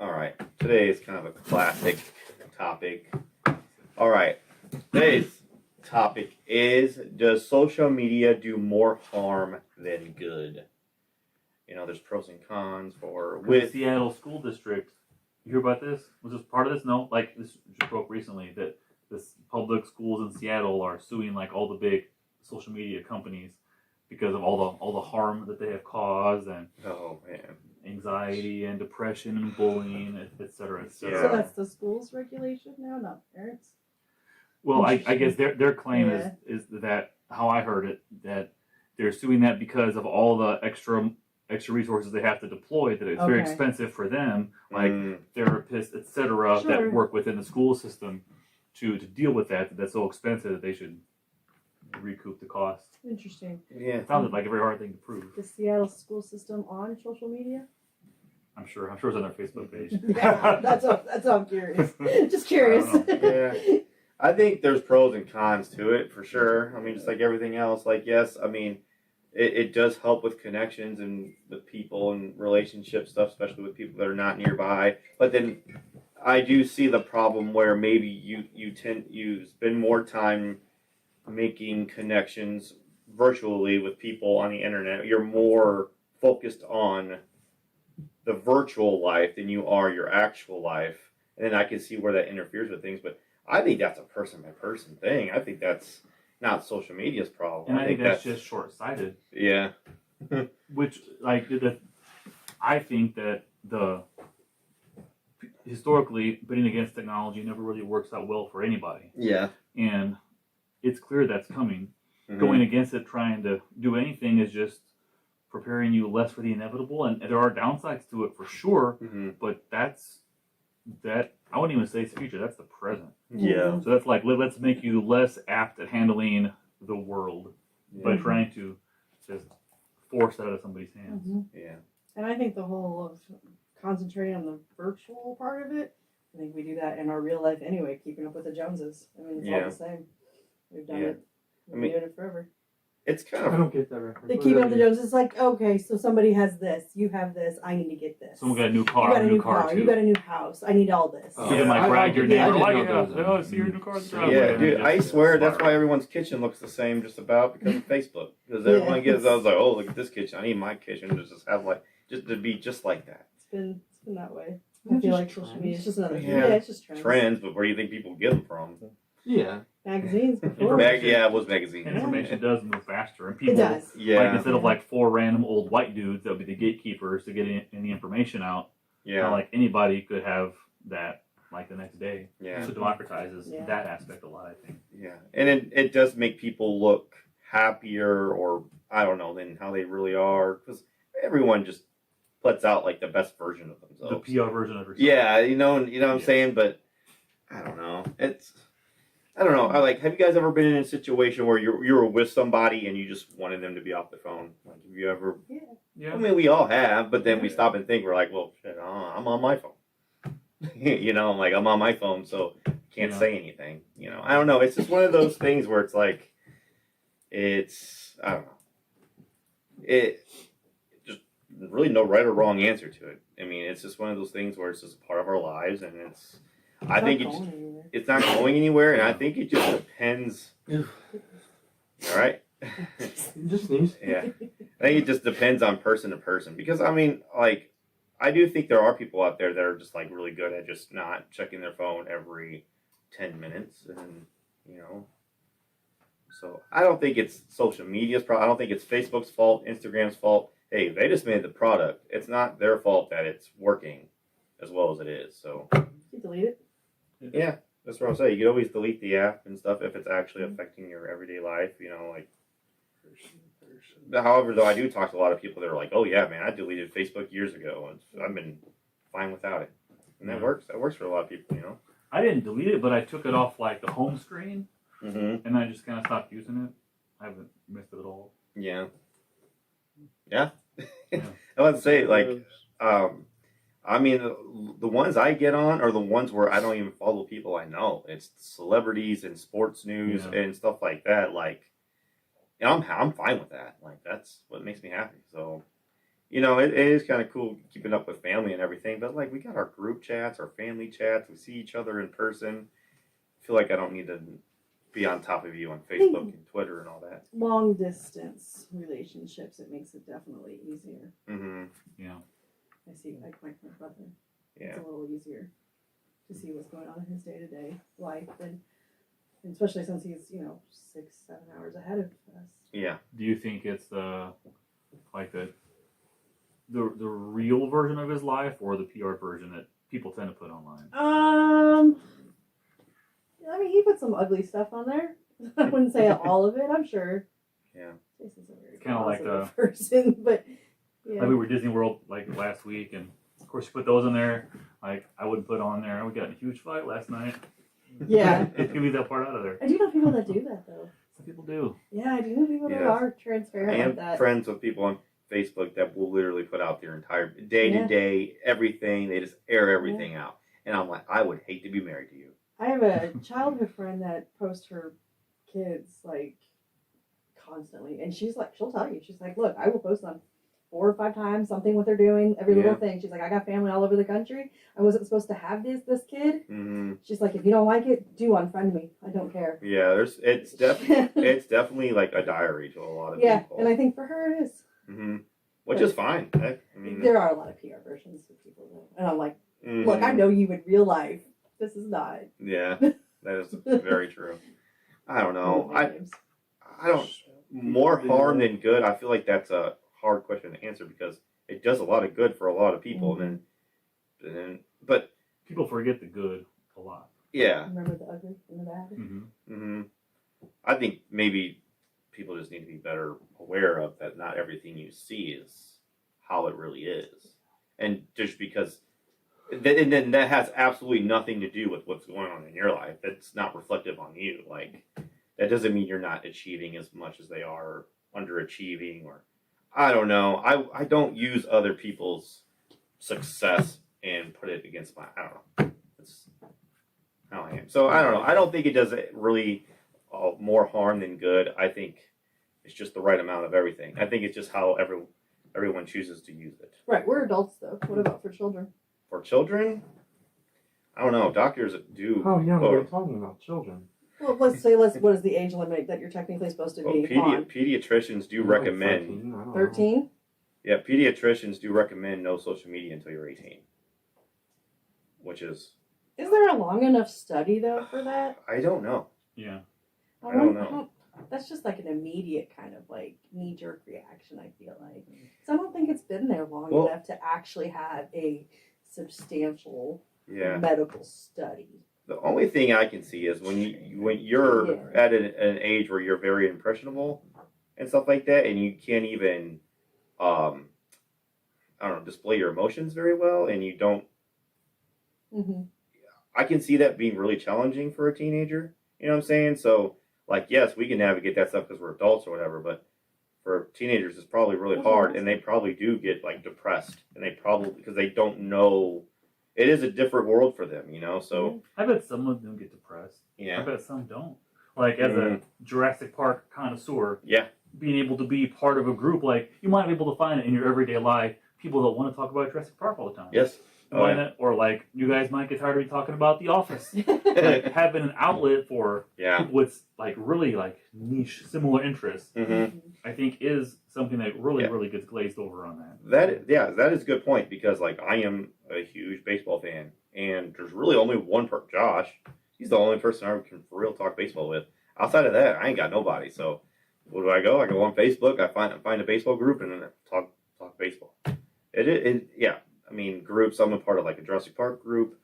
All right. Today is kind of a classic topic. All right. Today's topic is, does social media do more harm than good? You know, there's pros and cons for with Seattle school district. You hear about this? Was this part of this? No, like this just broke recently that this public schools in Seattle are suing like all the big social media companies because of all the harm that they have caused and oh man, anxiety and depression and bullying, et cetera, et cetera. Yeah. So that's the school's regulation now, not parents. Well, I guess their claim Yeah. is that, how I heard it, that they're suing that because of all the extra resources they have to deploy, that it's very Okay. expensive for them, like therapists, etc., Sure. that work within the school system to deal with that's so expensive that they should recoup the cost. Interesting. Yeah. It sounded like a very hard thing to prove. The Seattle school system on social media? I'm sure it's on their Facebook page. Yeah, that's what I'm curious. Just curious. Yeah. I think there's pros and cons to it for sure. I mean, just like everything else, like, yes, I mean, it does help with connections and with people and relationship stuff, especially with people that are not nearby. But then I do see the problem where maybe you spend more time making connections virtually with people on the internet. You're more focused on the virtual life than you are your actual life. And then I can see where that interferes with things, but I think that's a person by person thing. I think that's not social media's problem. And I think that's just short-sighted. Yeah. Which, like, I think that historically, bidding against technology never really works out well for anybody. Yeah. And it's clear that's coming. Mm-hmm. Going against it, trying to do anything, is just preparing you less for the inevitable. And there are downsides to it for sure, but that I wouldn't even say it's the future. That's the present. Yeah. So that's like, let's make you less apt at handling the world by trying to just force that out of somebody's hands. Mm-hmm. Yeah. And I think the whole of concentrating on the virtual part of it, I think we do that in our real life anyway, keeping up with the Joneses. I mean, it's all the same. We've done it. We've been doing it forever. It's kind I of. don't get that reference. They keep up with the Joneses. It's like, okay, so somebody has this, you have this, I need to get this. Someone got a new You car, got a new car, too. you got a new house, I need all this. You can like I brag your did neighbor, not like, know those. oh, see your new car in the driveway. Yeah, And dude, just I swear that's spiral. why everyone's kitchen looks the same just about because of Facebook. Because everyone gets, I was like, oh, look at this kitchen. I need my kitchen to just have just to be just like that. It's been that way. Isn't I it feel just like social trends? media is just another Yeah. it's just trends. Trends, but where do you think people get them from? Yeah. Magazines before. Yeah, it was magazines. Information does move faster, and It people, does. Yeah. like, instead of like 4 random old white dudes that would be the gatekeepers to get any information out, Yeah. like anybody could have that like the next day. Yeah. So it democratizes Yeah. that aspect a lot, I think. Yeah. And it does make people look happier, or I don't know, than how they really are, because everyone just puts out like the best version of themselves. The PR version of yourself. Yeah, you know what I'm Yes. saying, but I don't know. I don't know. Have you guys ever been in a situation where you were with somebody and you just wanted them to be off the phone? Like, have you ever? Yeah. I mean, we all have, but then we stop and think, we're like, well, shit, I'm on my phone. You know, I'm like, I'm on my phone, so I can't say anything. You know, I don't know. It's just one of those things where it's like, I don't know. It just really no right or wrong answer to it. I mean, it's just one of those things where it's just a part of our lives, and I think it's not going anywhere, and I think it just depends. All right. Just sneeze. Yeah, I think it just depends on person to person, because I mean, like, I do think there are people out there that are just like really good at just not checking their phone every 10 minutes, and you know. So I don't think it's social media's problem. I don't think it's Facebook's fault, Instagram's fault. Hey, they just made the product. It's not their fault that it's working as well as it is. So You delete it. yeah, that's what I'm saying. You can always delete the app and stuff if it's actually affecting your everyday life. You know, like. However, though, I do talk to a lot of people that are like, "Oh yeah, man, I deleted Facebook years ago, and I've been fine without it," and that works. That works for a lot of people, you know. I didn't delete it, but I took it off like the home screen, Mm-hmm. and I just kind of stopped using it. I haven't missed it at all. Yeah. Yeah. Yeah. I would say, like, I mean, the ones I get on are the ones where I don't even follow people I know. It's celebrities and sports news and stuff like that. Like, and I'm fine with that. Like, that's what makes me happy. So, it is kind of cool keeping up with family and everything, but like we got our group chats, our family chats, we see each other in person. I feel like I don't need to be on top of you on Facebook and Twitter and all that. Long distance relationships, it makes it definitely easier. Mm-hmm. Yeah. I see, like my brother. Yeah. It's a little easier to see what's going on in his day-to-day life, and especially since he's 6-7 hours ahead of us. Yeah. Do you think it's like the real version of his life or the PR version that people tend to put online? I mean, he put some ugly stuff on there. I wouldn't say all of it. I'm sure. Yeah. Jason's a very Kinda like positive person, but yeah. Like we were at Disney World like last week, and of course you put those in there. Like I wouldn't put on there. We got in a huge fight last night. Yeah. You leave that part out of there. I do know people that do that though. Some people do. Yeah, I do know people that Yes. are transparent I like am that. friends with people on Facebook that will literally put out their entire day to day everything. They just air everything out, and I'm like, I would hate to be married to you. I have a childhood friend that posts her kids like constantly, and she's like, she'll tell you, she's like, look, I will post them 4 or 5 times, something what they're doing, every little thing. She's like, I got family all over the country. I wasn't supposed to have this kid. Mm-hmm. She's like, if you don't like it, do unfriend me. I don't care. Yeah, it's definitely like a diary to a lot of people. And I think for her it is. Mm-hmm. Which is fine. I mean, There are a lot of PR versions of people though, and I'm like, mhm. look, I know you in real life. This is not. Yeah, that is very true. I don't know. I don't. More harm than good. I feel like that's a hard question to answer because it does a lot of good for a lot of people, but People forget the good a lot. yeah. Remember the ugly and the bad. Mm-hmm. I think maybe people just need to be better aware of that. Not everything you see is how it really is, and just because. And then that has absolutely nothing to do with what's going on in your life. It's not reflective on you. Like, that doesn't mean you're not achieving as much as they are, underachieving, or I don't know. I don't use other people's success and put it against my. I don't know. That's how I am. So I don't know. I don't think it does really more harm than good. I think it's just the right amount of everything. I think it's just how everyone chooses to use it. Right, we're adults though. What about for children? For children, I don't know. Doctors do. How young are we talking about? Children. Well, let's say what is the age limit that you're technically supposed to be on? Pediatricians do recommend. 13? Yeah, pediatricians do recommend no social media until you're 18. Which is. Is there a long enough study though for that? I don't know. Yeah. I don't know. That's just like an immediate kind of like knee-jerk reaction, I feel like. So I don't think it's been there long enough to actually have a substantial medical study. The only thing I can see is when you're at an age where you're very impressionable and stuff like that, and you can't even I don't know, display your emotions very well, and you don't. Mm-hmm. I can see that being really challenging for a teenager. You know what I'm saying? So, like, yes, we can navigate that stuff because we're adults or whatever, but for teenagers, it's probably really hard, and they probably do get like depressed, and they probably because they don't know. It is a different world for them, So I bet some of them get depressed. yeah, I bet some don't. Like as a Jurassic Park connoisseur, yeah, being able to be part of a group, like you might be able to find it in your everyday life. People that want to talk about Jurassic Park all the time. yes. Or like you guys might get tired of me talking about The Office. Like having an outlet for people with like really like niche similar interests, I think is something that really gets glazed over on that. That is a good point because like I am a huge baseball fan, and there's really only one Josh. He's the only person I can for real talk baseball with. Outside of that, I ain't got nobody. So where do I go? I go on Facebook. I find a baseball group and then talk baseball. Yeah. I mean, groups. I'm a part of like a Jurassic Park group,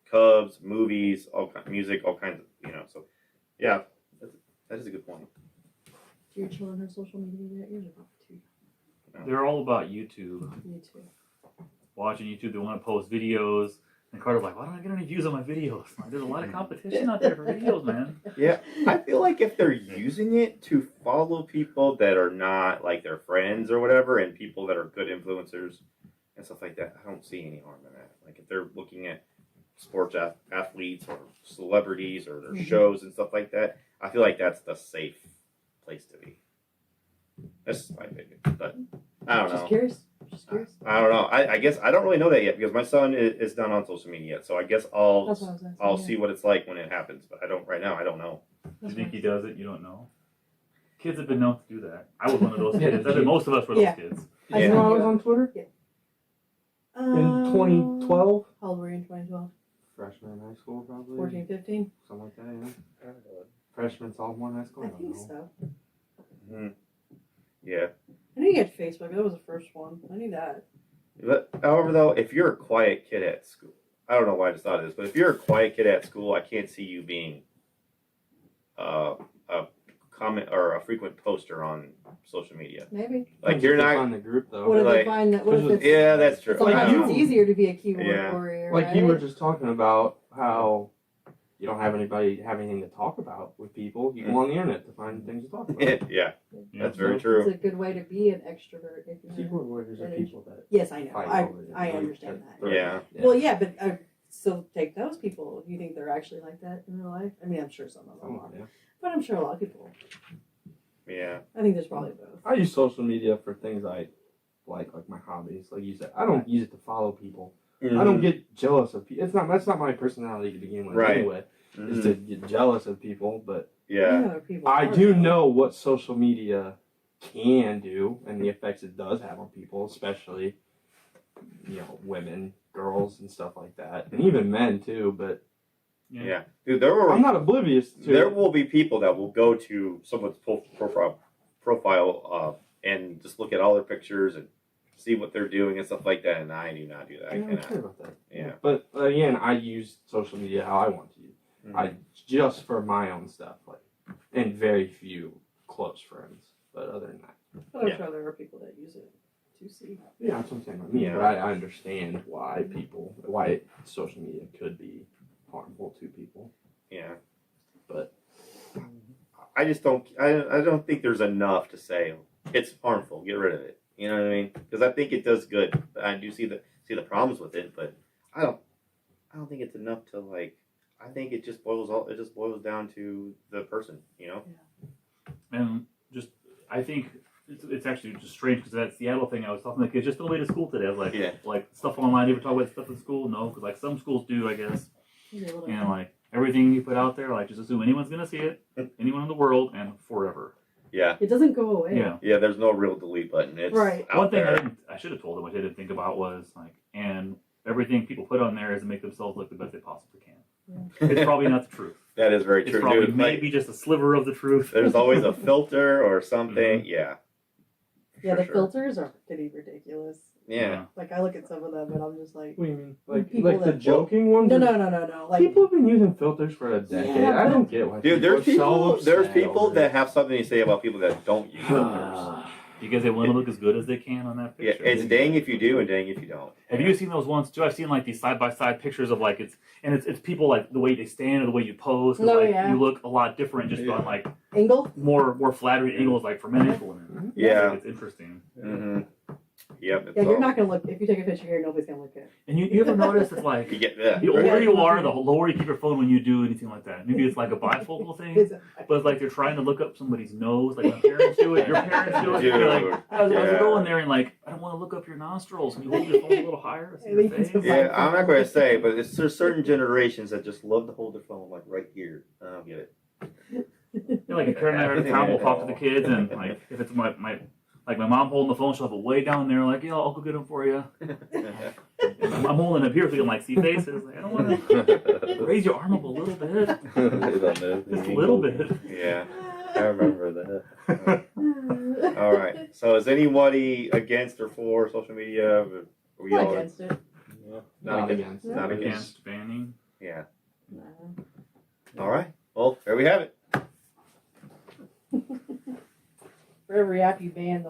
Cubs, movies, all kinds of music, all kinds of, So, yeah, that is a good point. Do your children have social media yet? Yours are probably too. They're all about YouTube. YouTube. Watching YouTube, they want to post videos. And Carter's like, why don't I get any views on my videos? Like, there's a lot of competition out there for videos, man. Yeah, I feel like if they're using it to follow people that are not like their friends or whatever, and people that are good influencers and stuff like that, I don't see any harm in that. Like if they're looking at sports athletes or celebrities or their shows and stuff like that, I feel like that's the safe place to be. That's my opinion, but I don't know. Just curious. Just curious. I don't know. I guess I don't really know that yet because my son is not on social media yet. So I guess I'll That's what I was asking, I'll yeah. see what it's like when it happens. But I don't right now. I don't know. You That's think what he I- does it? You don't know. Kids have been known to do that. I was one of those Yeah. kids. I think most of us were Yeah. those kids. I You know I know. was on Twitter in 2012? How old were you in 2012? Freshman in high school, probably. 14, 15? Something like that, yeah. Freshman, sophomore in high school. I don't think know. so. Mhm. Yeah. I knew you had Facebook. That was the first one. I knew that. But however, though, if you're a quiet kid at school, I don't know why I just thought of this, but if you're a quiet kid at school, I can't see you being a comment or a frequent poster on social media. Maybe. Like Depends you're if they not. find the group though. What if like- they find that? What if it's, Yeah, that's true. Like sometimes you- it's easier to be a keyboard Yeah. warrior, Like right? you were just talking about how you don't have anything to talk about with people. You go on the internet to find things to talk about. Yeah, Yeah. that's very It's true. a good way to be an extrovert. If you Keyboard warriors are Energy. people that Yes, I know. fight I over it. I Like, understand that. threat. Yeah. Well, yeah, but still take those people. You think they're actually like that in real life? I mean, I'm sure some of them are, Yeah. but I'm sure a lot of people. Yeah. I think there's probably both. I use social media for things I like my hobbies. Like you said, I don't use it to follow people. I don't get jealous of people. That's not my personality to begin with. Right. Anyway, is Mhm. to get jealous of people. But Yeah. Other people I are, do though. know what social media can do and the effects it does have on people, especially women, girls, and stuff like that, and even men too. But Yeah. Dude, there were I'm not oblivious to there it. will be people that will go to someone's profile and just look at all their pictures and see what they're doing and stuff like that. And I do not do that. I I don't cannot. care about that. Yeah. But again, I use social media how I want to use. Mhm. I just for my own stuff, and very few close friends. But other than that, But I'm Yeah. sure there are people that use it to see. yeah, that's what I'm saying about me. Yeah. But I understand why social media could be harmful to people. Yeah. But I just don't. I don't think there's enough to say it's harmful. Get rid of it. You know what I mean? Because I think it does good. I do see the problems with it, but I don't think it's enough to like. I think it just boils down to the person. You know? And just, I think it's actually just strange because that Seattle thing I was talking to the kids just on the way to school today. I was like, Yeah. like stuff online. You ever talk about stuff in school? No, because like some schools do, I guess. Maybe a little And like everything you put out there, like just assume anyone's gonna see it, anyone in the world, and forever. Yeah. It doesn't go away. Yeah. Yeah. There's no real delete button. It's Right. out One thing there. I should have told them, which I didn't think about, was like, and everything people put on there is to make themselves look the best they possibly can. It's probably not the truth. That is very It's true, probably dude. maybe just a sliver of the truth. There's always a filter or something. Yeah. Yeah, For the sure. filters are pretty ridiculous. Yeah. Like I look at some of them and I'm just like, what do you mean? People Like the that- joking ones? no, or- no, no, no, no. Like People have been using filters for a decade. Yeah, I but- don't get why. Dude, there's are people. so There's upset people over that it. have something to say about people that don't use filters. Because they want to look as good as they can on that Yeah, picture. it's dang if you do and dang if you don't. Have you seen those ones too? I've seen like these side by side pictures of like it's people like the way they stand or the way you pose. 'Cause, Oh, like yeah. you look a lot different just on like angle? more flattering angles like for men and for women. Yeah. It's interesting. Mm-hmm. Yep. It's Yeah, you're all- not gonna look if you take a picture here, nobody's gonna look good. And you ever notice it's like You get that. the older Yeah. you are, the lower you keep your phone when you do anything like that. Maybe it's like a bifocal thing. Is it- But it's like they're trying to look up somebody's nose, like my parents do it, your parents do it. Dude, You're like, how's yeah. it going there? And like, I don't want to look up your nostrils. And you hold your phone a little higher. See your I think it's face. a Yeah, I'm not going to say, but there's certain generations that just love to hold their phone like right here. I don't get it. You know, like Karen and I are at town, we'll talk to the kids, and like if it's my mom holding the phone, she'll have it way down there, like, yeah, I'll go get them for you. And I'm holding it up here so you can like see faces. Like, I don't want to raise your arm up a little bit, just a little bit. Yeah, I remember that. All right. So is anybody against or for social media? Are we Not all against it. Not against. Not against. Against banning. Yeah. No. All right. Well, there we have it. For every app you ban, they'll